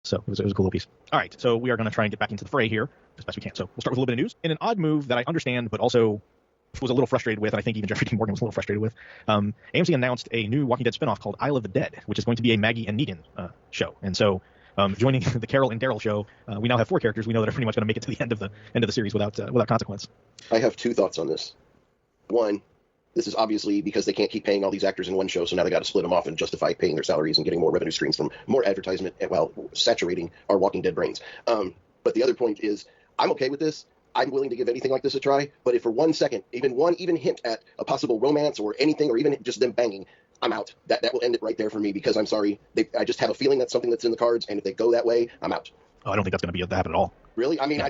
So it was a cool little piece. All right, so we are going to try and get back into the fray here as best we can. So we'll start with a little bit of news. In an odd move that I understand, but also was a little frustrated with, and I think even Jeffrey Dean Morgan was a little frustrated with, AMC announced a new Walking Dead spinoff called Isle of the Dead, which is going to be a Maggie and Negan show. And so joining the Carol and Daryl show, we now have 4 characters we know that are pretty much going to make it to the end of the series without consequence. I have 2 thoughts on this. One, this is obviously because they can't keep paying all these actors in one show, so now they got to split them off and justify paying their salaries and getting more revenue streams from more advertisement while saturating our Walking Dead brains. But the other point is, I'm okay with this. I'm willing to give anything like this a try. But if for 1 second, even hint at a possible romance or anything, or even just them banging, I'm out. That will end it right there for me, because I'm sorry. I just have a feeling that's something that's in the cards, and if they go that way, I'm out. Oh, I don't think that's going to be able to happen at all. Really? I mean,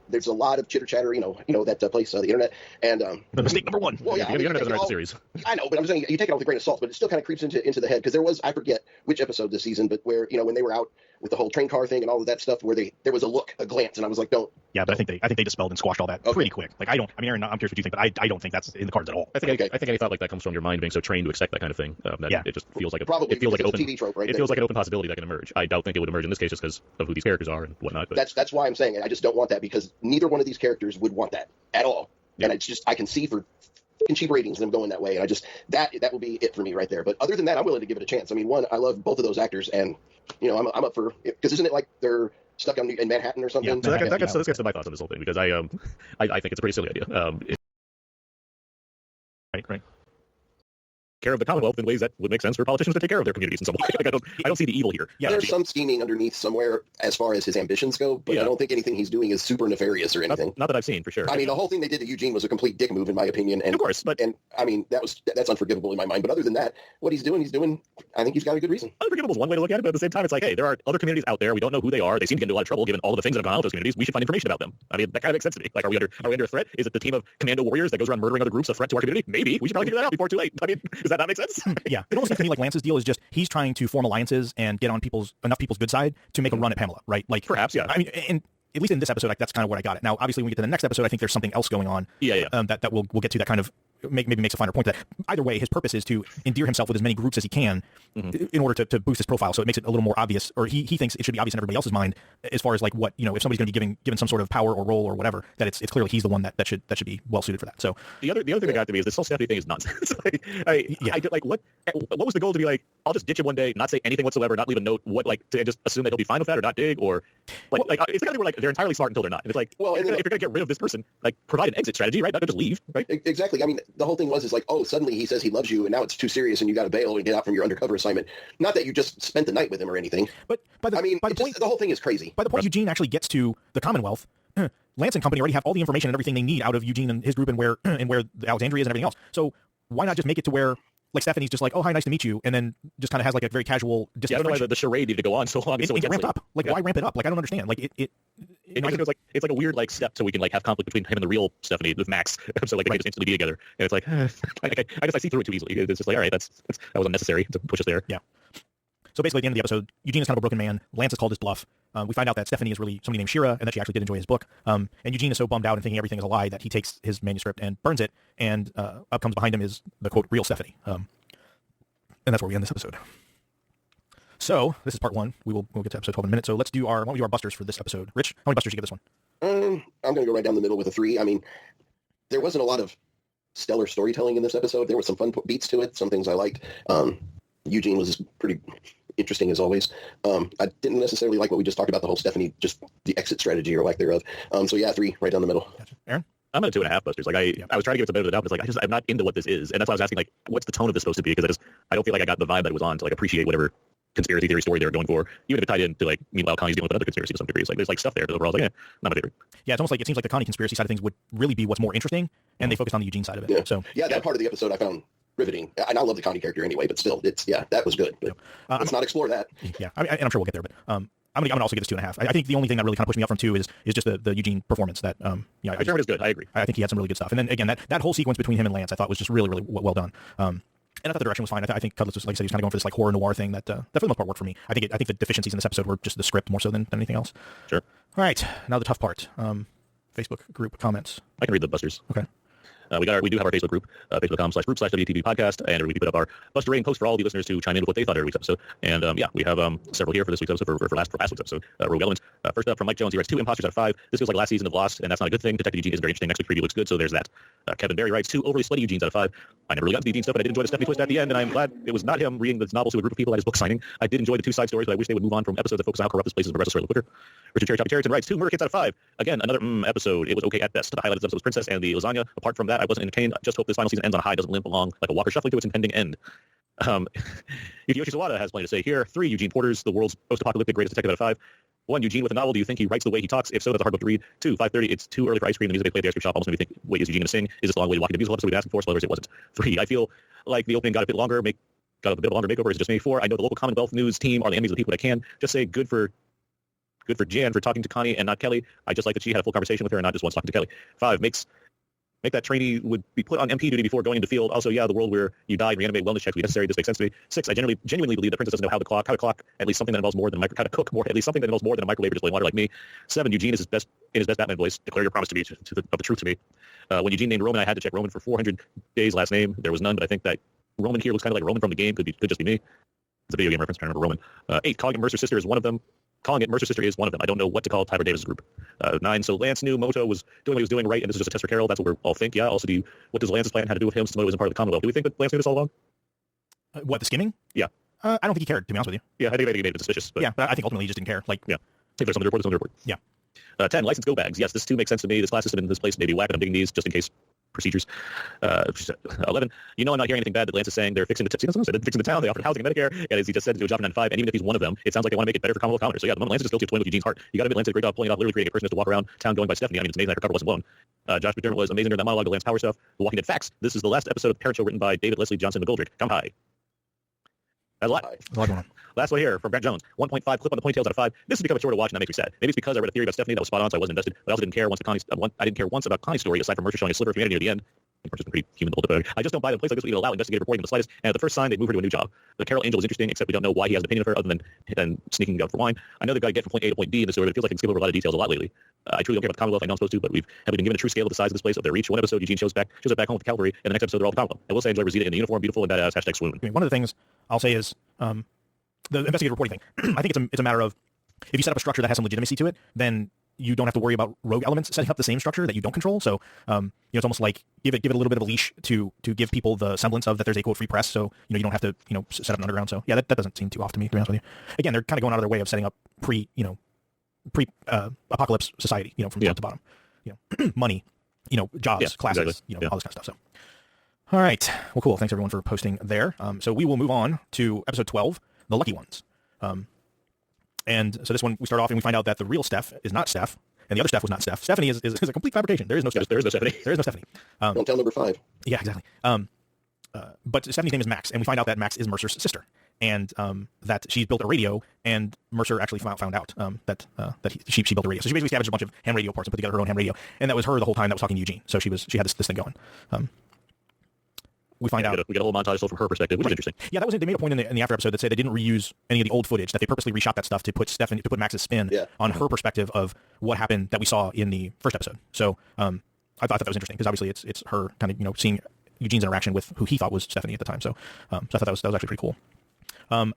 there's a lot of chitter chatter, that place, the internet, and the mistake number 1. Well, yeah, the internet doesn't write the series. I know, but I'm saying you take it all with a grain of salt, but it still kind of creeps into the head, because there was, I forget which episode this season, but where when they were out with the whole train car thing and all of that stuff, where there was a glance, and I was like, don't. Yeah, but I think they dispelled and squashed all that pretty quick. Like Aaron, I'm curious what you think, but I don't think that's in the cards at all. I think any thought like that comes from your mind being so trained to expect that kind of thing. It just feels like it feels like an open TV trope, right? It feels like an open possibility that can emerge. I doubt think it would emerge in this case just because of who these characters are and whatnot. But that's why I'm saying it. I just don't want that, because neither one of these characters would want that at all. Yeah. And it's just, I can see for cheap ratings them going that way, and I just that will be it for me right there. But other than that, I'm willing to give it a chance. I mean, one, I love both of those actors, and I'm up for it, because isn't it like they're stuck in Manhattan or something? Yeah, so that gets to my thoughts on this whole thing, because I think it's a pretty silly idea. Right. Care of the Commonwealth in ways that would make sense for politicians to take care of their communities in some way. Like, I don't see the evil here. Yeah, there's some scheming underneath somewhere as far as his ambitions go, but I don't think anything he's doing is super nefarious or anything. Not that I've seen, for sure. I mean, the whole thing they did to Eugene was a complete dick move, in my opinion. And of course, and I mean, that's unforgivable in my mind. But other than that, what he's doing, I think he's got a good reason. Unforgivable is one way to look at it, but at the same time, it's like, hey, there are other communities out there. We don't know who they are. They seem to get into a lot of trouble given all of the things that have gone on with those communities. We should find information about them. I mean, that kind of makes sense to me. Like, are we under a threat? Is it the team of commando warriors that goes around murdering other groups a threat to our community? Maybe. We should probably figure that out before it's too late. I mean, does that not make sense? Yeah. It almost seems to me like Lance's deal is just he's trying to form alliances and get on enough people's good side to make a run at Pamela, right? Like, perhaps, yeah. I mean, and at least in this episode, like, that's kind of what I got it. Now, obviously, when we get to the next episode, I think there's something else going on. That we'll get to that kind of maybe makes a finer point. That either way, his purpose is to endear himself with as many groups as he can in order to boost his profile. So it makes it a little more obvious, or he thinks it should be obvious in everybody else's mind as far as like what, if somebody's going to be given some sort of power or role or whatever, that it's clearly he's the one that should be well suited for that. So the other thing that got to me is this whole Stephanie thing is nonsense. What was the goal to be like, I'll just ditch him one day, not say anything whatsoever, not leave a note, to just assume that he'll be fine with that or not dig, or it's the kind of thing where like they're entirely smart until they're not. And it's like, well, if you're going to get rid of this person, like provide an exit strategy, right? Not just leave, right? Exactly. I mean, the whole thing is like, oh, suddenly he says he loves you, and now it's too serious, and you got to bail and get out from your undercover assignment. Not that you just spent the night with him or anything. But the whole thing is crazy. By the point Eugene actually gets to the Commonwealth, Lance and company already have all the information and everything they need out of Eugene and his group and where Alexandria is and everything else. So why not just make it to where, like, Stephanie's just like, oh, hi, nice to meet you, and then just kind of has like a very casual distance. Yeah, I don't know why the charade needed to go on so long. It ramped up. Like, why ramp it up? Like, I don't understand. Like, it's like a weird like step so we can like have conflict between him and the real Stephanie with Max. So like they can just instantly be together. And it's like, I see through it too easily. It's just like, all right, that was unnecessary to push us there. Yeah. So basically, at the end of the episode, Eugene is kind of a broken man. Lance has called his bluff. We find out that Stephanie is really somebody named Shira, and that she actually did enjoy his book. And Eugene is so bummed out and thinking everything is a lie that he takes his manuscript and burns it. And up comes behind him is the quote real Stephanie. And that's where we end this episode. So this is part 1. We'll get to episode 12 in a minute. So let's do our busters for this episode. Rich, how many busters do you give this one? I'm going to go right down the middle with a 3. I mean, there wasn't a lot of stellar storytelling in this episode. There were some fun beats to it, some things I liked. Eugene was pretty interesting as always. I didn't necessarily like what we just talked about, the whole Stephanie, just the exit strategy or lack thereof. So yeah, 3 right down the middle. Gotcha. Aaron? I'm at a 2.5 busters. Like I was trying to give it the benefit of the doubt, but it's like I'm not into what this is, and that's why I was asking like, what's the tone of this supposed to be? Because I don't feel like I got the vibe that it was on to like appreciate whatever conspiracy theory story they were going for, even if it tied into like meanwhile Connie's dealing with another conspiracy to some degree. It's like there's like stuff there, but overall, like, not my favorite. Yeah, it's almost like it seems like the Connie conspiracy side of things would really be what's more interesting, and they focused on the Eugene side of it. Yeah. So that part of the episode I found riveting. And I love the Connie character anyway, but still, that was good. But let's not explore that. Yeah, and I'm sure we'll get there, but I'm gonna also give this 2.5. I think the only thing that really kind of pushed me up from 2 is just the Eugene performance. That Dermot is good. I agree. I think he had some really good stuff. And then again, that whole sequence between him and Lance, I thought was just really, really well done. And I thought the direction was fine. I think Cudlitz was, like I said, he was kind of going for this like horror noir thing that for the most part worked for me. I think the deficiencies in this episode were just the script more so than anything else. Sure. All right, now the tough part. Facebook group comments. I can read the busters. Okay. We do have our Facebook group, facebook.com/group/WTV podcast, and we put up our Buster rating post for all of you listeners to chime in with what they thought of every week's episode. And we have several here for this week's episode, for last week's episode. Rogue Elements. First up from Mike Jones, he writes 2 imposters out of 5. This feels like last season of Lost, and that's not a good thing. Detective Eugene is very interesting. Next week's preview looks good, so there's that. Kevin Berry writes 2 overly sweaty Eugenes out of 5. I never really got to the Eugene stuff, but I did enjoy the Stephanie twist at the end, and I'm glad it was not him reading the novels to a group of people at his book signing. I did enjoy the 2 side stories, but I wish they would move on from episodes that focus on how corrupt this place is and progress the story a little quicker. Richard Cherry Choppy Cherryton writes 2 murder kits out of 5. Again, another episode. It was okay at best. The highlight of this episode was Princess and the lasagna. Apart from that, I wasn't entertained. I just hope this final season ends on a high, doesn't limp along like a walker shuffling to its impending end. Yukiyoshi Sawada has plenty to say here. 3 Eugene Porter's the world's post-apocalyptic greatest detective out of 5. 1 Eugene with a novel. Do you think he writes the way he talks? If so, that's a hard book to read. 2 5:30. It's too early for ice cream. The music they play at the ice cream shop almost made me think, wait, is Eugene going to sing? Is this a long way to walk into a musical episode we've been asking for? Spoilers, it wasn't. 3 I feel like the opening got a bit longer. Got a bit of a longer makeover. Is it just me? 4 I know the local Commonwealth News team are the enemies of the people that can. Just say good for Jan for talking to Connie and not Kelly. I just like that she had a full conversation with her and not just once talking to Kelly. 5 make that trainee would be put on MP duty before going into field. Also, the world where you die and reanimate wellness checks would be necessary. This makes sense to me. 6 I genuinely believe that Princess doesn't know how to cook at least something that involves more than how to cook more, at least something that involves more than a microwave or just boiling water like me. 7 Eugene is in his best Batman voice. Declare your promise to me of the truth to me. When Eugene named Roman, I had to check Roman for 400 days last name. There was none, but I think that Roman here looks kind of like Roman from the game. Could just be me. It's a video game reference. I'm trying to remember Roman. 8 calling it Mercer's sister is one of them. I don't know what to call Tyler Davis' group. 9, so Lance knew Moto was doing what he was doing right, and this is just a test for Carol. That's what we all think. Yeah. Also, what does Lance's plan have to do with him? Since Moto wasn't part of the Commonwealth. Do we think that Lance knew this all along? What, the skimming? Yeah. I don't think he cared, to be honest with you. Yeah, I think he made it suspicious. But... Yeah, but I think ultimately he just didn't care. Yeah. If there's something to report, Yeah. 10, license go bags. Yes, this too makes sense to me. This class system in this place may be whack, and I'm digging these just in case procedures. 11, I'm not hearing anything bad that Lance is saying they're fixing the town. They offered housing and Medicare, and as he just said, to do a job for 9 to 5. And even if he's one of them, it sounds like they want to make it better for Commonwealth commoners. So the moment Lance is still toying with Eugene's heart. You got to admit Lance did a great job pulling it off, literally creating a person to walk around town going by Stephanie. It's amazing that her cover wasn't blown. Josh McDermott was amazing during that monologue of Lance Power stuff. The Walking Dead facts. This is the last episode of Parent Show written by David Leslie Johnson McGoldrick. Come high. That's a lot. Last one here from Brent Jones. 1.5 clip on the ponytails out of 5. This has become a shorter watch, and that makes me sad. Maybe it's because I read a theory about Stephanie that was spot on, so I wasn't invested. But I also didn't care once about Connie's story, aside from Mercer showing a sliver of humanity near the end. Mercer's been pretty human the whole time. I just don't buy that a place like this would even allow investigative reporting in the slightest. And at the first sign, they move her to a new job. The Carol Angel is interesting, except we don't know why he has an opinion of her other than sneaking out for wine. I know the guy get from point A to point B in the story, but it feels like I can skip over a lot of details a lot lately. I truly don't care about the Commonwealth. I know I'm supposed to, but have we been given a true scale of the size of this place, of their reach? One episode, Eugene shows up back home with the cavalry, and the next episode, they're all the Commonwealth. I will say I enjoy Rosita in the uniform, beautiful and badass. #swoon. I mean, one of the things I'll say is the investigative reporting thing. I think it's a matter of, if you set up a structure that has some legitimacy to it, then you don't have to worry about rogue elements setting up the same structure that you don't control. So, it's almost like give it a little bit of a leash to give people the semblance of that there's a quote free press. So, you don't have to, set up an underground. So yeah, that doesn't seem too off to me, to be honest with you. Again, they're kind of going out of their way of setting up apocalypse society, from top to bottom, money, jobs, classes, exactly. All this kind of stuff. So, all right. Well, cool. Thanks everyone for posting there. So we will move on to episode 12, The Lucky Ones. And so this one, we start off and we find out that the real Steph is not Steph, and the other Steph was not Steph. Stephanie is a complete fabrication. There is no Steph. There is no Stephanie. There is no Stephanie. Don't tell number 5. Yeah, exactly. But Stephanie's name is Max, and we find out that Max is Mercer's sister, and that she's built a radio, and Mercer actually found out that she built a radio. So she basically scavenged a bunch of ham radio parts and put together her own ham radio, and that was her the whole time that was talking to Eugene. So she had this thing going. We find out we get a whole montage still from her perspective, which is interesting. Yeah, that was it. They made a point in the after episode that said they didn't reuse any of the old footage, that they purposely reshot that stuff to put Max's spin on her perspective of what happened that we saw in the first episode. So I thought that was interesting because obviously it's her kind of seeing Eugene's interaction with who he thought was Stephanie at the time. So I thought that was actually pretty cool.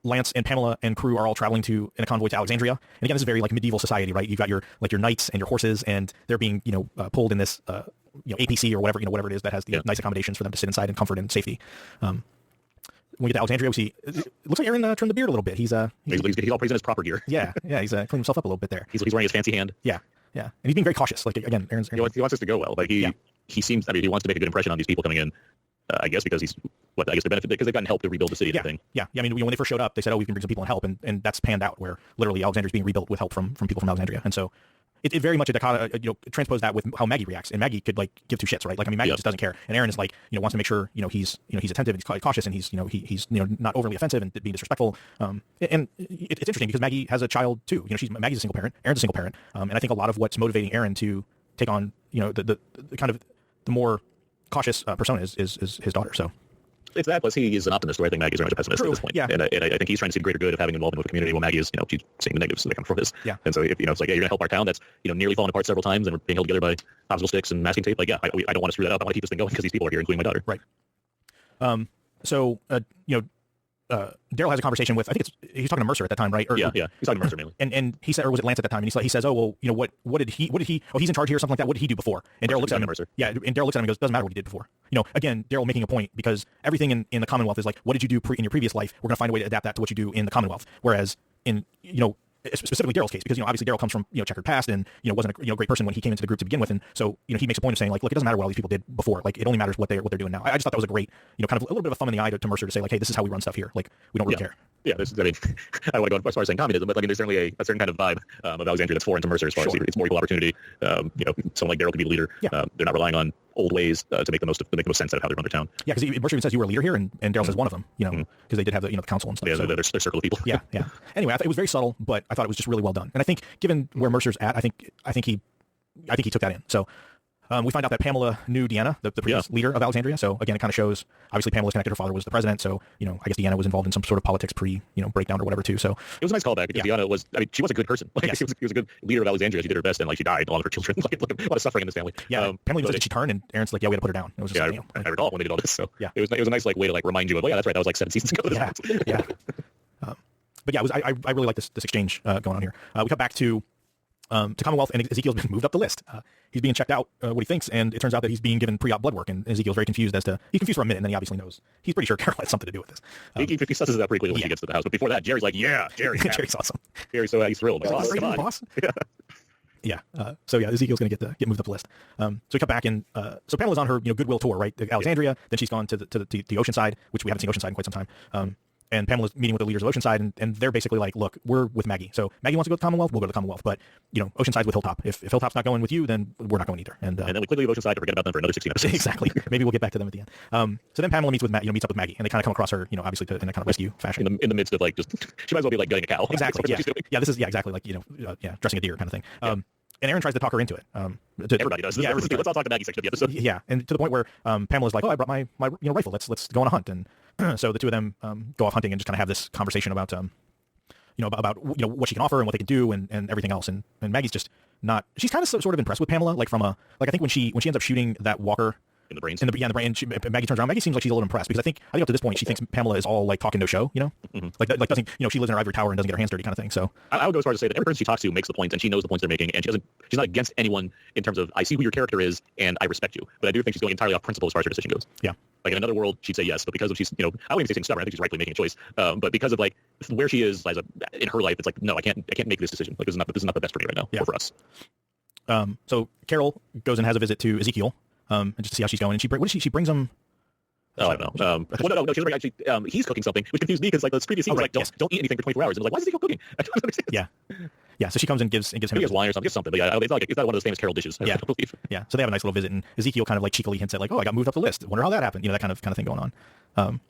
Lance and Pamela and crew are all traveling in a convoy to Alexandria, and again, this is very like medieval society, right? You've got your knights and your horses, and they're being pulled in this APC or whatever it is that has the nice accommodations for them to sit inside in comfort and safety. When we get to Alexandria, we see it looks like Aaron trimmed the beard a little bit. He's all praised in his proper gear. yeah, he's cleaned himself up a little bit there. He's wearing his fancy hand. Yeah, and he's being very cautious. Like again, Aaron's he wants us to go well. Like he seems. I mean, he wants to make a good impression on these people coming in. I guess because they benefit because they've gotten help to rebuild the city. Yeah. I mean, when they first showed up, they said, "Oh, we can bring some people and help," and that's panned out where literally Alexandria's being rebuilt with help from people from Alexandria, and so it very much transpose that with how Maggie reacts, and Maggie could give two shits, right? Like I mean, Maggie just doesn't care, and Aaron is like wants to make sure he's attentive and he's cautious and he's not overly offensive and being disrespectful. And it's interesting because Maggie has a child too. Maggie's a single parent, Aaron's a single parent, and I think a lot of what's motivating Aaron to take on the kind of the more cautious persona is his daughter. So It's that, plus he is an optimist, where I think Maggie's very much a pessimist at this point. Yeah. And I think he's trying to see the greater good of having involvement with the community, while Maggie is, she's seeing the negatives that come from this. Yeah. And so, if it's like, yeah, you're going to help our town that's, nearly fallen apart several times and we're being held together by popsicle sticks and masking tape, like, yeah, I don't want to screw that up. I want to keep this thing going because these people are here, including my daughter. Right. Daryl has a conversation with, I think he's talking to Mercer at that time, right? Yeah. He's talking to Mercer mainly. And he said, or was it Lance at that time? And he says, oh, well, what did he, oh, he's in charge here or something like that. What did he do before? And Daryl looks at him. Mercer. Yeah. And Daryl looks at him and goes, doesn't matter what he did before. Again, Daryl making a point, because everything in the Commonwealth is like, what did you do in your previous life? We're going to find a way to adapt that to what you do in the Commonwealth. Whereas in, specifically Daryl's case, because obviously Daryl comes from checkered past and wasn't a great person when he came into the group to begin with, and so he makes a point of saying, like, look, it doesn't matter what all these people did before, like, it only matters what they're doing now. I just thought that was a great kind of a little bit of a thumb in the eye to Mercer to say, like, hey, this is how we run stuff here, like, we don't really care. Yeah, I don't want to go as far as saying communism, but there's certainly a certain kind of vibe of Alexandria that's foreign to Mercer as far as it's more equal opportunity. Someone like Daryl could be the leader. Yeah. They're not relying on old ways to make the most sense out of how they run their town. Yeah, because Mercer even says you were a leader here, and Daryl says one of them. Because they did have the council and stuff. Yeah, so. their circle of people. Yeah. Anyway, I thought it was very subtle, but I thought it was just really well done. And I think given where Mercer's at, I think he took that in. So. We find out that Pamela knew Deanna, the previous leader of Alexandria. So again, it kind of shows, obviously Pamela's connected. Her father was the president. So, I guess Deanna was involved in some sort of politics breakdown or whatever too. So it was a nice callback because Deanna was, she was a good person. Like, she was a good leader of Alexandria. She did her best and she died. All of her children, a lot of suffering in this family. Yeah. Pamela even said she turned and Aaron's like, yeah, we had to put her down. It was just, I recall when they did all this. So yeah, it was a nice way to remind you of, that's right. That was 7 seasons ago. Yeah. But yeah, I really like this exchange going on here. We cut back to Commonwealth, and Ezekiel's been moved up the list. He's being checked out what he thinks, and it turns out that he's being given pre-op blood work, and Ezekiel's very confused he's confused for a minute, and then he obviously knows. He's pretty sure Carol had something to do with this. He susses it out pretty quickly when she gets to the house, but before that, Jerry's like, yeah, Jerry's awesome. Jerry's he's thrilled. Like, boss. Yeah. So Ezekiel's going to get moved up the list. So we cut back and so Pamela's on her goodwill tour, right? Alexandria. Then she's gone to the Oceanside, which we haven't seen Oceanside in quite some time. And Pamela's meeting with the leaders of Oceanside, and they're basically like, look, we're with Maggie. So Maggie wants to go to the Commonwealth, we'll go to the Commonwealth. But Oceanside's with Hilltop. If Hilltop's not going with you, then we're not going either. And then we quickly leave Oceanside to forget about them for another 16 episodes. Exactly. Maybe we'll get back to them at the end. So then Pamela meets up with Maggie, and they kind of come across her, obviously in a kind of rescue fashion. In the midst of she might as well be like gutting a cow. Exactly. Yeah. This is exactly like dressing a deer kind of thing. And Aaron tries to talk her into it. Everybody does. Let's all talk to Maggie section of the episode. Yeah, and to the point where Pamela's like, oh, I brought my rifle. Let's go on a hunt. And so the two of them go off hunting and just kind of have this conversation about about what she can offer and what they can do and everything else. And Maggie's just not. She's kind of sort of impressed with Pamela, like from I think when she ends up shooting that walker. In the brains. In the brain. Maggie turns around. Maggie seems like she's a little impressed because I think up to this point she thinks Pamela is all like talking no show, like doesn't she lives in her ivory tower and doesn't get her hands dirty kind of thing. So I would go as far as to say that every person she talks to makes the points and she knows the points they're making and she's not against anyone in terms of I see who your character is and I respect you, but I do think she's going entirely off principle as far as her decision goes. Yeah. Like in another world she'd say yes, but because of she's I wouldn't even say stubborn. I think she's rightfully making a choice. But because of like where she is in her life, it's like no, I can't make this decision. Like this is not the best for me right now or for us. So Carol goes and has a visit to Ezekiel. And just to see how she's going. And she brings him. Oh, I don't know. No. She was actually. He's cooking something, which confused me because like the previous scene was like, don't eat anything for 24 hours. And I was like, why is Ezekiel cooking? I don't understand. Yeah. So she comes and gives him. Maybe wine or something. Gives something. But yeah, it's not one of those famous Carol dishes. I believe. Yeah. So they have a nice little visit, and Ezekiel kind of like cheekily hints at like, oh, I got moved up the list. Wonder how that happened. That kind of thing going on. Well,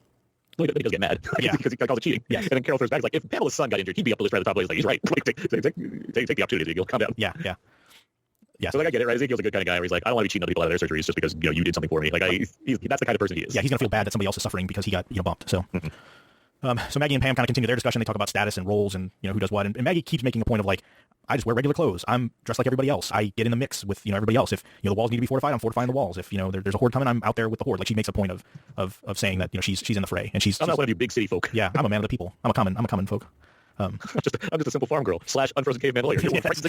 he does get mad because he calls it cheating. Yeah. And then Carol throws back like, if Pamela's son got injured, he'd be up the list right at the top of the list. Like, he's right. Take the opportunity, Ezekiel. Calm down. Yeah. Yeah. So I get it, right? Ezekiel's a good kind of guy where he's like, I don't want to be cheating other people out of their surgeries just because you did something for me. Like that's the kind of person he is. Yeah, he's gonna feel bad that somebody else is suffering because he got bumped. So, so Maggie and Pam kind of continue their discussion. They talk about status and roles and who does what. And Maggie keeps making a point of like, I just wear regular clothes. I'm dressed like everybody else. I get in the mix with everybody else. If the walls need to be fortified, I'm fortifying the walls. If there's a horde coming, I'm out there with the horde. Like she makes a point of saying that she's in the fray and she's. I'm not one of you big city folk. Yeah, I'm a man of the people. I'm a common folk. I'm just a simple farm girl / unfrozen caveman lawyer. Yes.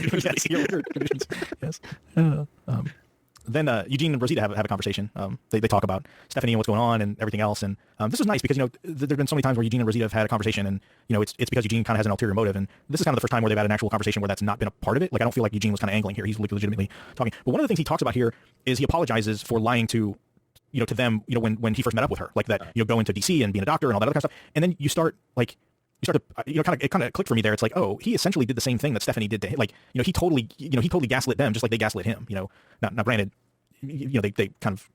Then Eugene and Rosita have a conversation. They talk about Stephanie and what's going on and everything else. And this is nice because there's been so many times where Eugene and Rosita have had a conversation, and it's because Eugene kind of has an ulterior motive. And this is kind of the first time where they've had an actual conversation where that's not been a part of it. Like I don't feel like Eugene was kind of angling here. He's legitimately talking. But one of the things he talks about here is he apologizes for lying to them when he first met up with her, like that going to DC and being a doctor and all that other kind of stuff. And then you start to it kind of clicked for me there. It's like, oh, he essentially did the same thing that Stephanie did to him. Like, he totally gaslit them just like they gaslit him. Now granted, they kind of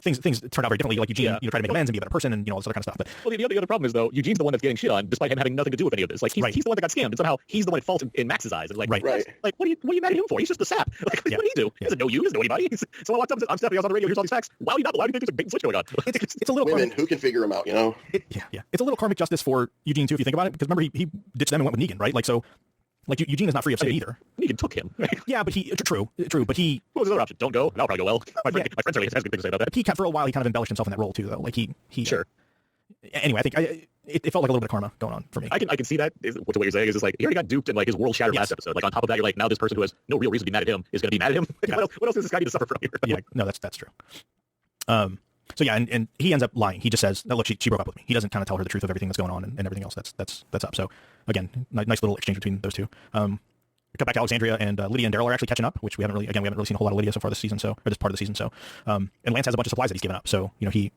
things turned out very differently. Like Eugene, Yeah. tried to make amends and be a better person and all this other kind of stuff. But Well, the other problem is though, Eugene's the one that's getting shit on, despite him having nothing to do with any of this. Like he's the one that got scammed, and somehow he's the one at fault in Max's eyes. And like, Right. like what are you mad at him for? He's just a sap. Like, what did he do? He doesn't know you. He doesn't know anybody. So I walked up. I'm Stephanie. I was on the radio. Here's all these facts. Why do you think there's a big switch going on? It's a little Women karmic, who can figure them out, yeah. It's a little karmic justice for Eugene too, if you think about it. Because remember, he ditched them and went with Negan, right? Like so, like Eugene is not free of sin either. Negan took him. Yeah, but true. But he. What was the other option? Don't go. That'll probably go well. My friend certainly has good things to say about that. He for a while he kind of embellished himself in that role too, though. Like he Sure. Anyway, I think it felt like a little bit of karma going on for me. I can see that. What you're saying is just like he already got duped and like his world shattered last episode. Like on top of that, you're like now this person who has no real reason to be mad at him is going to be mad at him. Like, what else does this guy need to suffer from here? Yeah, no, that's true. So yeah, and he ends up lying. He just says, "No, look, she broke up with me." He doesn't kind of tell her the truth of everything that's going on and everything else that's up. So again, nice little exchange between those two. We cut back to Alexandria, and Lydia and Daryl are actually catching up, which we haven't really seen a whole lot of Lydia so far this season, or this part of the season. So, and Lance has a bunch of supplies that he's given up. So the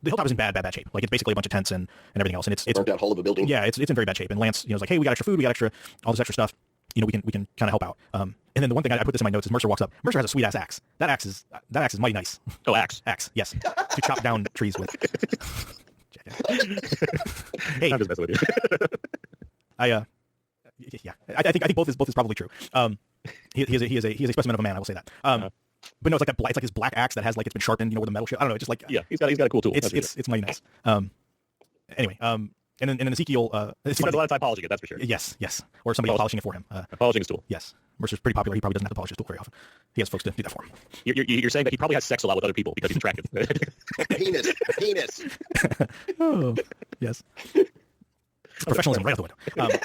hilltop is in bad shape. Like it's basically a bunch of tents and everything else, and it's burnt out hull of a building. Yeah, it's in very bad shape. And Lance, is like, hey, we got extra food, we got all this extra stuff. We can kind of help out. And then the one thing I put this in my notes is Mercer walks up. Mercer has a sweet ass axe. That axe is mighty nice. Oh, axe. Axe, yes, to chop down trees with. Hey, I'm just messing with you. I think both is probably true. He is a specimen of a man. I will say that. But no, it's like it's like his black axe that has like it's been sharpened, with a metal shit. I don't know. It's just like yeah, he's got a cool tool. It's mighty nice. Anyway, and then Ezekiel. He spends a lot of time polishing it. That's for sure. Yes, or somebody polishing it for him. Polishing his tool. Yes, Mercer's pretty popular. He probably doesn't have to polish his tool very often. He has folks to do that for him. You're saying that he probably has sex a lot with other people because he's attractive. Penis. Oh, yes. Professionalism right out the window.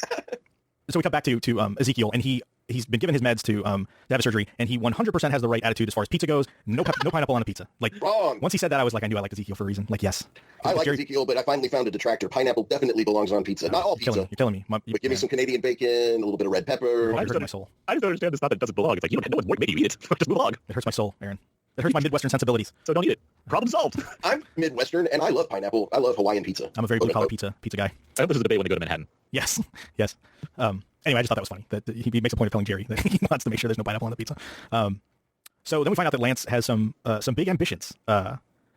So we come back to Ezekiel, and he's been given his meds to have a surgery, and he 100% has the right attitude as far as pizza goes. No pineapple on a pizza. Like Wrong. Once he said that, I was like, I knew I liked Ezekiel for a reason. Like, yes. I like Ezekiel, but I finally found a detractor. Pineapple definitely belongs on pizza. Not all pizza. You're killing me. But give me some Canadian bacon, a little bit of red pepper. It hurts my soul. I just don't understand this stuff that doesn't belong. It's like no one's making you eat it. Just move along. It hurts my soul, Aaron. It hurts my Midwestern sensibilities. So don't eat it. Problem solved. I'm Midwestern, and I love pineapple. I love Hawaiian pizza. I'm a very blue-collar pizza guy. I hope this is a debate when they go to Manhattan. Yes. Anyway, I just thought that was funny that he makes a point of telling Jerry that he wants to make sure there's no pineapple on the pizza. So then we find out that Lance has some big ambitions.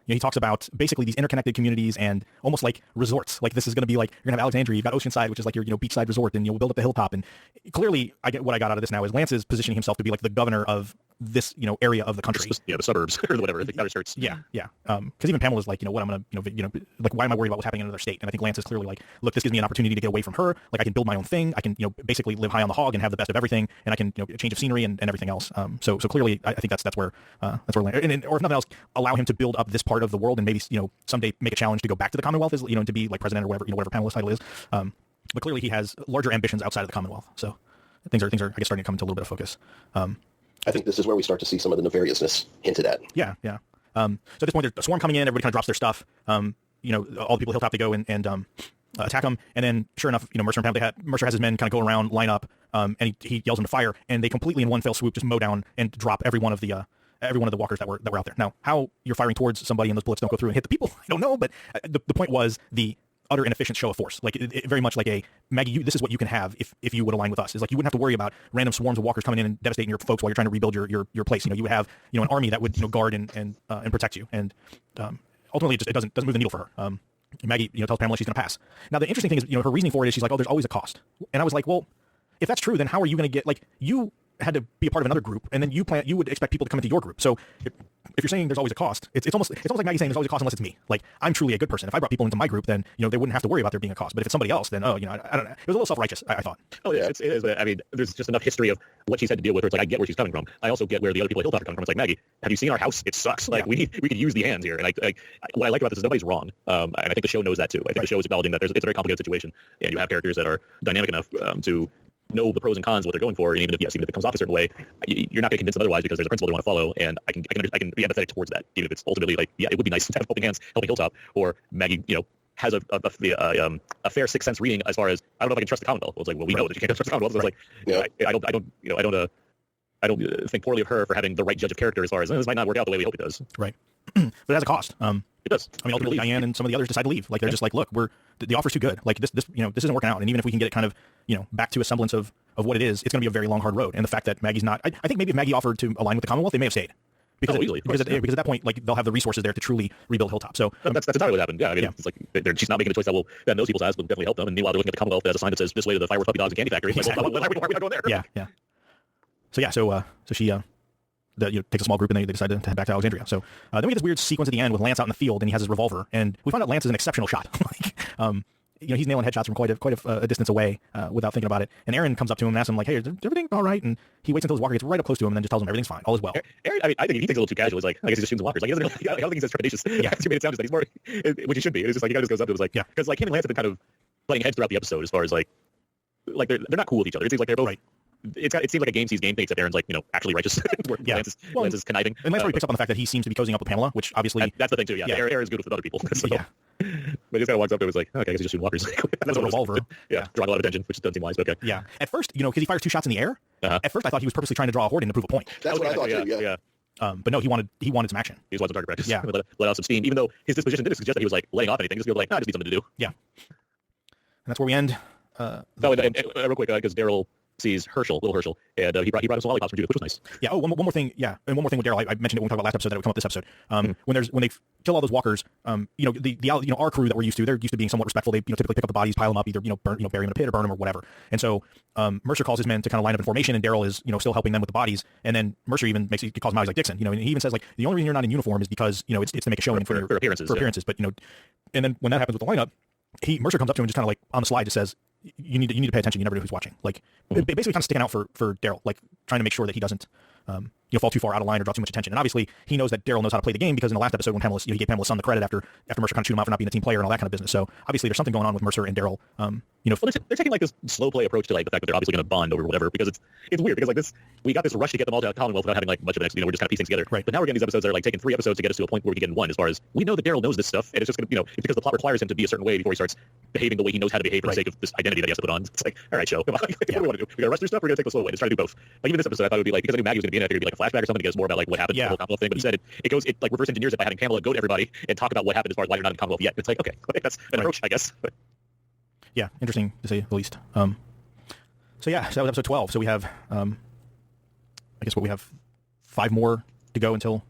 He talks about basically these interconnected communities and almost like resorts. Like this is going to be like, you're going to have Alexandria, you've got Oceanside, which is like your beachside resort, and you'll build up the hilltop. And clearly, what I got out of this now is Lance is positioning himself to be like the governor of this area of the country. Yeah, the suburbs or whatever. The outer skirts. Yeah. Because even Pamela's like, what I'm gonna, like, why am I worried about what's happening in another state? And I think Lance is clearly like, look, this gives me an opportunity to get away from her. Like I can build my own thing. I can, basically live high on the hog and have the best of everything, and I can, change of scenery and everything else. So clearly, I think that's where Lance, or if nothing else, allow him to build up this part of the world and maybe someday make a challenge to go back to the Commonwealth, is to be like president or whatever Pamela's title is. But clearly he has larger ambitions outside of the Commonwealth. So things are I guess starting to come into a little bit of focus. I think this is where we start to see some of the nefariousness hinted at. Yeah. So at this point, there's a swarm coming in. Everybody kind of drops their stuff. All the people Hilltop to go and attack them. And then, sure enough, Mercer has his men kind of go around, line up, and he yells them to fire. And they completely in one fell swoop just mow down and drop every one of the walkers that were out there. Now, how you're firing towards somebody and those bullets don't go through and hit the people, I don't know. But the point was the utter inefficient show of force. Like it very much like a Maggie, this is what you can have if you would align with us. Is like you wouldn't have to worry about random swarms of walkers coming in and devastating your folks while you're trying to rebuild your place. You would have an army that would guard and protect you. And ultimately it doesn't move the needle for her. Maggie tells Pamela she's going to pass. Now the interesting thing is her reasoning for it is she's like, oh, there's always a cost. And I was like, well, if that's true, then how are you going to get, like, you had to be a part of another group, and then you would expect people to come into your group. So if you're saying there's always a cost, it's almost like Maggie saying there's always a cost unless it's me. Like, I'm truly a good person. If I brought people into my group, then they wouldn't have to worry about there being a cost. But if it's somebody else, then I don't know. It was a little self-righteous, I thought. Oh yeah, it is. I mean, there's just enough history of what she's had to deal with. Where it's like I get where she's coming from. I also get where the other people at Hilltop are coming from. It's like, Maggie, have you seen our house? It sucks. Like we could use the hands here. And what I like about this is nobody's wrong. And I think the show knows that too. I think the show is acknowledging that it's a very complicated situation, and you have characters that are dynamic enough to know the pros and cons of what they're going for, and even if it comes off a certain way, you're not going to convince them otherwise because there's a principle they want to follow, and I can be empathetic towards that, even if it's ultimately like, yeah, it would be nice to have helping hands helping Hilltop, or Maggie, has a fair sixth sense reading as far as I don't know if I can trust the Commonwealth. Well, it's like, well, we know that you can't trust the Commonwealth. So it's like, I don't think poorly of her for having the right judge of character as far as this might not work out the way we hope it does. Right. But it has a cost. It does. I mean, ultimately, Diane and some of the others decide to leave. Like they're just like, look, the offer's too good. Like this isn't working out. And even if we can get it kind of, back to a semblance of what it is, it's going to be a very long, hard road. And the fact that Maggie's not, I think maybe if Maggie offered to align with the Commonwealth, they may have stayed. because easily, because at that point, like they'll have the resources there to truly rebuild Hilltop. So that's entirely what happened. Yeah, I mean, it's like she's not making a choice that those people's ads will definitely help them. And meanwhile, they're looking at the Commonwealth as a sign that says this way to the Fireworks Puppy Dogs and Candy Factory. Exactly. Like, why are we not going there? Yeah. So she takes a small group and they decide to head back to Alexandria. So then we get this weird sequence at the end with Lance out in the field and he has his revolver and we find out Lance is an exceptional shot. He's nailing headshots from quite a distance away without thinking about it. And Aaron comes up to him and asks him like, "Hey, is everything all right?" And he waits until his walker gets right up close to him and then just tells him everything's fine, all is well. Aaron, I think he takes it a little too casual. He's like, I guess he's just shooting walkers. Like, he doesn't really, I don't think he's as trepidatious. Yeah, he made it sound just that he's more, which he should be. It's just like he kind of just goes up to him, was like, because like him and Lance have been kind of playing heads throughout the episode as far as like they're not cool with each other. It seems like they're both. Right. It seems like a game sees game thing, except Aaron's like, actually righteous. Lance is conniving. And Lance already picks up on the fact that he seems to be cozying up with Pamela, which obviously... That's the thing, too, yeah. Aaron's good with other people. So. Yeah. But he just kind of walks up to him and was like, okay, I guess he's just shooting walkers. That's a revolver. Drawing a lot of attention, which doesn't seem wise, but okay. Yeah. At first, because he fires 2 shots in the air, at first I thought he was purposely trying to draw a horde in to prove a point. That's what I thought, too, yeah. But no, he wanted some action. He just wanted some target practice. Yeah. Let out some steam, even though his disposition didn't suggest that he was like laying off anything. Just be like, I just need something to do. Yeah. And that's where we end. Real quick, because Daryl sees little Herschel, and he brought him some lollipops from Judith, which was nice. Yeah. Oh, one more thing. Yeah, and one more thing with Daryl. I mentioned it when we talked about last episode that would come up this episode. When they kill all those walkers, our crew that we're used to, they're used to being somewhat respectful. They typically pick up the bodies, pile them up, either bury them in a pit or burn them or whatever. And so Mercer calls his men to kind of line up in formation, and Daryl is still helping them with the bodies. And then Mercer even calls him out. He's like, Dixon, and he even says like the only reason you're not in uniform is because it's to make a showing for appearances. But and then when that happens with the lineup, Mercer comes up to him and just kind of like on the slide just says, you need to pay attention. You never know who's watching. Like basically kind of sticking out for Daryl, like trying to make sure that he doesn't fall too far out of line or draw too much attention. And obviously he knows that Daryl knows how to play the game because in the last episode when Pamela, he gave Pamela's son the credit after Mercer kind of chewed him out for not being a team player and all that kind of business. So obviously there's something going on with Mercer and Daryl. They're taking like this slow play approach to like the fact that they're obviously going to bond over whatever because it's weird because like this we got this rush to get them all to Commonwealth without having like much of an we're just kind of piecing together. Right. But now we're getting these episodes that are like taking 3 episodes to get us to a point where we can get in 1 as far as we know that Daryl knows this stuff and it's just going to it's because the plot requires him to be a certain way before he starts behaving the way he knows how to behave for the sake of this identity that he has to put on. It's like, all right, show. What do we want to do? We got to rush through stuff. We're going to take the slow way. Let's try to do both. Like even this episode, I thought it would be like because I knew Maggie was going to be in it, I figured it'd be like a flashback or something to get us more about like what happened to the whole Commonwealth thing. But instead, it like reverse engineers it by having Pamela go to everybody and talk about what happened as far as why you're not in Commonwealth yet. It's like okay, that's an approach, I guess. Yeah, interesting to say the least. So that was episode 12. So we have, I guess we have 5 more to go until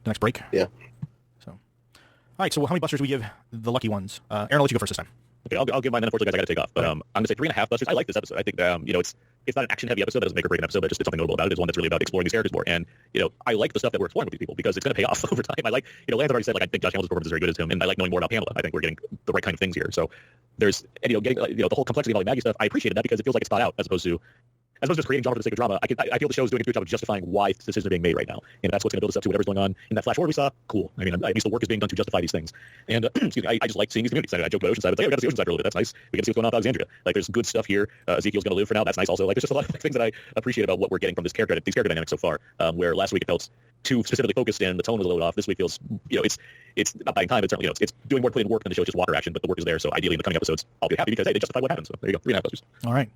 the next break. Yeah. So, all right. So how many busters we give the lucky ones? Aaron, I'll let you go first this time. Okay, I'll give mine. Then unfortunately, guys, I got to take off. But I'm going to say 3.5 busters. I like this episode. I think it's not an action-heavy episode that doesn't make or break an episode, but just it's something notable about it. It's one that's really about exploring these characters more. And I like the stuff that we're exploring with these people because it's going to pay off over time. I like Lance already said like I think Josh Hamilton's performance is very good as him, and I like knowing more about Pamela. I think we're getting the right kind of things here. So there's getting the whole complexity of all the Maggie stuff. I appreciated that because it feels like it's thought out as opposed to just creating drama for the sake of drama. I feel the show is doing a good job of justifying why decisions are being made right now, and that's what's going to build us up to whatever's going on in that flash forward we saw. Cool. I mean, at least the work is being done to justify these things. And excuse me, I just like seeing these communities. I joked about Oceanside, but hey, we got to see Oceanside for a little bit. That's nice. We get to see what's going on with Alexandria. Like, there's good stuff here. Ezekiel's going to live for now. That's nice. Also, like, there's just a lot of things that I appreciate about what we're getting from these character dynamics so far. Where last week it felt too specifically focused and the tone was a little off. This week feels, it's not buying time. It's certainly, it's doing more putting work than the show just walker action, but the work is there. So ideally in the coming episodes, I'll be happy because hey, they justify what happened. So there you go. 3.5 busters. All right.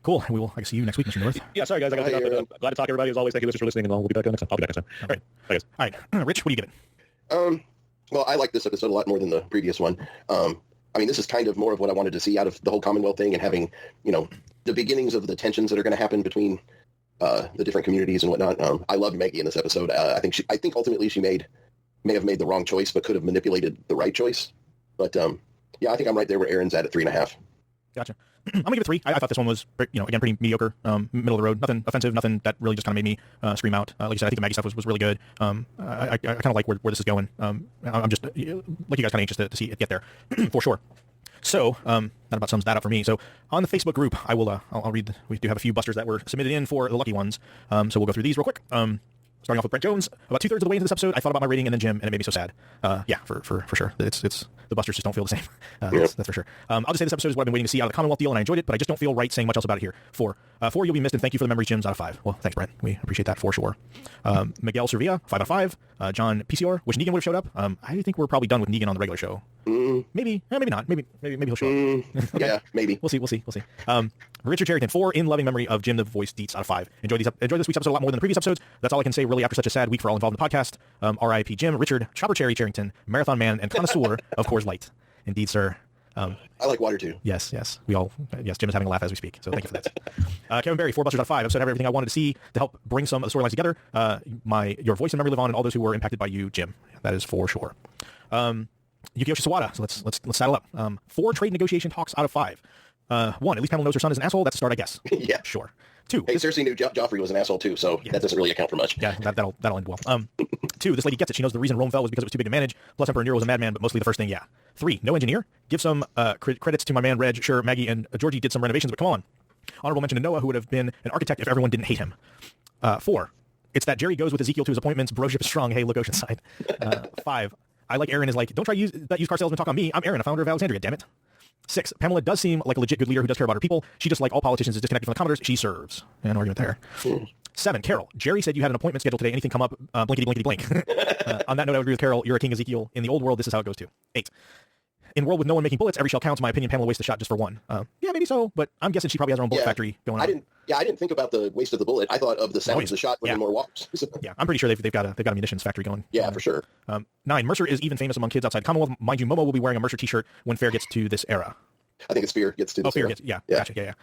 Cool. We will see you next week, Mr. North. Yeah, sorry guys, I got to take off, but glad to talk to everybody as always. Thank you listeners for listening, and we'll be back next time. I'll be back next time. All right. Bye guys. All right. Rich, what do you give it? Well, I like this episode a lot more than the previous one. I mean, this is kind of more of what I wanted to see out of the whole Commonwealth thing and having, the beginnings of the tensions that are going to happen between the different communities and whatnot. I loved Maggie in this episode. I think ultimately she may have made the wrong choice, but could have manipulated the right choice. But yeah, I think I'm right there where Aaron's at 3.5. Gotcha. I'm gonna give it 3. I thought this one was, again, pretty mediocre, middle of the road, nothing offensive, nothing that really just kind of made me scream out. Like you said, I think the Maggie stuff was really good. I kind of like where this is going. I'm just like you guys, kind of anxious to see it get there for sure. So that about sums that up for me. So on the Facebook group, I'll read. We do have a few busters that were submitted in for the lucky ones. So we'll go through these real quick. Starting off with Brent Jones. About 2/3 of the way into this episode, I thought about my rating and then Jim, and it made me so sad. Yeah, for sure. It's the busters just don't feel the same. That's for sure. I'll just say this episode is what I've been waiting to see out of the Commonwealth deal, and I enjoyed it, but I just don't feel right saying much else about it here. 4, you'll be missed, and thank you for the memories, Jims, out of 5. Well, thanks, Brent. We appreciate that for sure. Miguel Servia, 5 out of 5. John PCR, wish Negan would have showed up. I think we're probably done with Negan on the regular show. Maybe not. Maybe he'll show up. Okay. Yeah, maybe. We'll see. Richard Charrington, 4, in loving memory of Jim the Voice Deets, out of 5. Enjoyed this week's episode a lot more than the previous episodes. That's all I can say really after such a sad week for all involved in the podcast. R.I.P. Jim, Richard, Chopper Cherry Charrington, Marathon Man, and connoisseur of Coors Light. Indeed, sir. I like water too. Yes. Jim is having a laugh as we speak, so thank you for that. Kevin Barry, 4 busters out of 5. I've said everything I wanted to see to help bring some of the storylines together. Your voice and memory live on, and all those who were impacted by you, Jim. That is for sure. Yukiyoshi Sawada. So let's saddle up. 4 trade negotiation talks out of 5. 1, at least Pamela knows her son is an asshole. That's a start, I guess. Yeah. Sure. 2. Hey, Cersei knew Joffrey was an asshole too, so that doesn't really account for much. Yeah, that'll end well. 2, this lady gets it. She knows the reason Rome fell was because it was too big to manage. Plus, Emperor Nero was a madman, but mostly the first thing, yeah. 3, no engineer. Give some credits to my man Reg. Sure, Maggie and Georgie did some renovations, but come on. Honorable mention to Noah, who would have been an architect if everyone didn't hate him. 4, it's that Jerry goes with Ezekiel to his appointments. Broship is strong. Hey, look Oceanside. 5, I like Aaron is like, don't try that used car salesman talk on me. I'm Aaron, a founder of Alexandria, damn it. 6, Pamela does seem like a legit good leader who does care about her people. She just, like all politicians, is disconnected from the Commodores she serves. An argument there. 7, Carol. Jerry said you had an appointment scheduled today. Anything come up? Blinkety, blinkety, blink. On that note, I would agree with Carol. You're a king, Ezekiel. In the old world, this is how it goes too. 8, in world with no one making bullets, every shell counts. In my opinion, Pamela wastes the shot just for one. Yeah, maybe so, but I'm guessing she probably has her own bullet factory going on. I didn't think about the waste of the bullet. I thought of the sound of the shot bringing more walks. Yeah, I'm pretty sure they've got a munitions factory going. Yeah, for sure. 9, Mercer is even famous among kids outside Commonwealth. Mind you, Momo will be wearing a Mercer t-shirt when Fair gets to this era. I think it's Fear gets to this Fear era. gets, yeah. Gotcha, yeah.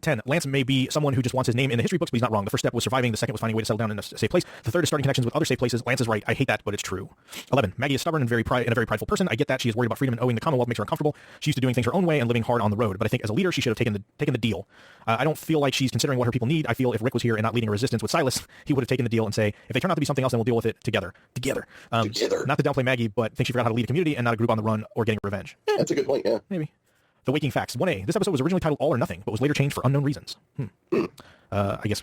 10, Lance may be someone who just wants his name in the history books, but he's not wrong. The first step was surviving. The second was finding a way to settle down in a safe place. The third is starting connections with other safe places. Lance is right. I hate that, but it's true. 11, Maggie is stubborn and a very prideful person. I get that. She is worried about freedom and owing the Commonwealth makes her uncomfortable. She's used to doing things her own way and living hard on the road. But I think as a leader, she should have taken the deal. I don't feel like she's considering what her people need. I feel if Rick was here and not leading a resistance with Silas, he would have taken the deal and say, if they turn out to be something else, then we'll deal with it together. Not to downplay Maggie, but think she forgot how to lead a community and not a group on the run or getting revenge. That's a good point, yeah. Maybe. The Waking Facts. 1A. This episode was originally titled All or Nothing, but was later changed for unknown reasons. I guess.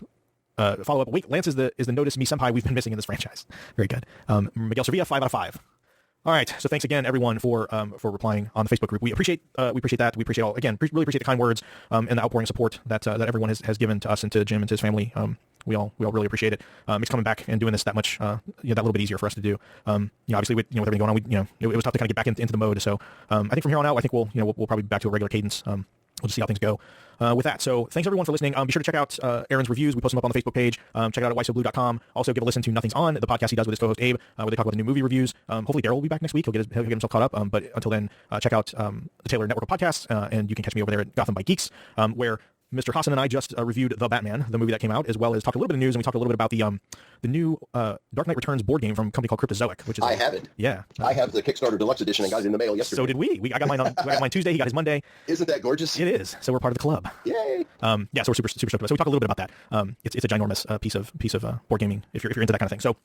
Follow up. Wait, Lance is the Notice Me Senpai we've been missing in this franchise. Very good. Miguel Sevilla, 5 out of 5. All right. So thanks again, everyone, for replying on the Facebook group. We appreciate that. We appreciate really appreciate the kind words and the outpouring support that everyone has given to us and to Jim and to his family. We all really appreciate it. It's coming back and doing this that much, that little bit easier for us to do. Obviously with everything going on, it was tough to kind of get back into the mode. So I think from here on out, I think we'll probably be back to a regular cadence. We'll just see how things go with that. So thanks everyone for listening. Be sure to check out Aaron's reviews. We post them up on the Facebook page. Check it out at whysobblue.com. Also give a listen to Nothing's On, the podcast he does with his co-host Abe, where they talk about the new movie reviews. Hopefully Daryl will be back next week. He'll get himself caught up. But until then, check out the Taylor Network of Podcasts, and you can catch me over there at Gotham by Geeks, where Mr. Hassan and I just reviewed The Batman, the movie that came out, as well as talked a little bit of news, and we talked a little bit about the new Dark Knight Returns board game from a company called Cryptozoic, which is I have it. Yeah, I have the Kickstarter Deluxe Edition and got it in the mail yesterday. So did we. I got mine Tuesday. He got his Monday. Isn't that gorgeous? It is. So we're part of the club. Yay! So we're super stoked about it. So we talk a little bit about that. It's a ginormous piece of board gaming if you're into that kind of thing. So